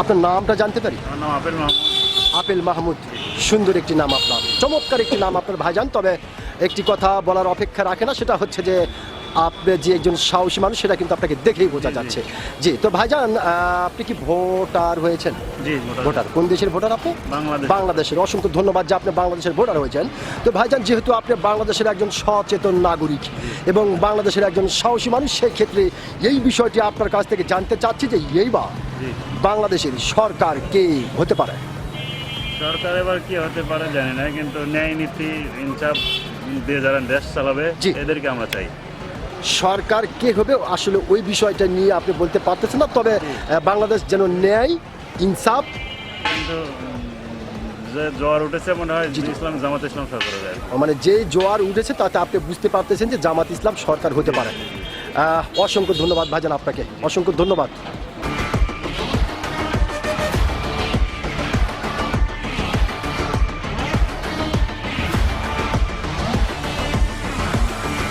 আপনার নামটা জানতে পারি? আমার নাম আপেল মাহমুদ। আপেল মাহমুদ, সুন্দর একটি নাম আপনার, চমৎকার একটি নাম আপনার ভাইজান। তবে একটি কথা বলার অপেক্ষা রাখে না, সেটা হচ্ছে যে আপনি যে একজন সাহসী মানুষ সেটা কিন্তু আপনাকে দেখেই বোঝা যাচ্ছে। জি, তো ভাইজান আপনি কি ভোটার হয়েছেন? জি, ভোটার কোন দেশের ভোটার আপনি? বাংলাদেশ। বাংলাদেশের। অসংখ্য ধন্যবাদ যে আপনি বাংলাদেশের ভোটার হয়েছেন। তো ভাইজান, যেহেতু আপনি বাংলাদেশের একজন সচেতন নাগরিক এবং বাংলাদেশের একজন সাহসী মানুষ, সেই ক্ষেত্রে এই বিষয়টি আপনার কাছ থেকে জানতে চাচ্ছি যে এইবার জি। বাংলাদেশের সরকার কে হতে পারে? সরকার এবার কি হতে পারে জানি না, কিন্তু ন্যায় নীতি ইনসাফ দিয়ে যারা দেশ চালাবে জি। এদেরকে আমরা চাই। সরকার কে হবে আসলে ওই বিষয়টা নিয়ে আপনি বলতে পারতেছেন না, তবে বাংলাদেশ যেন ন্যায় ইনসাফ। কিন্তু যে জ্বর উঠেছে মনে হয় ইসলাম জামাত ইসলাম সরকার যায়। মানে যে জোয়ার উঠেছে তাতে আপনি বুঝতে পারতেছেন যে জামাত ইসলাম সরকার হতে পারে। অসংখ্য ধন্যবাদ ভাইজান, আপনাকে অসংখ্য ধন্যবাদ।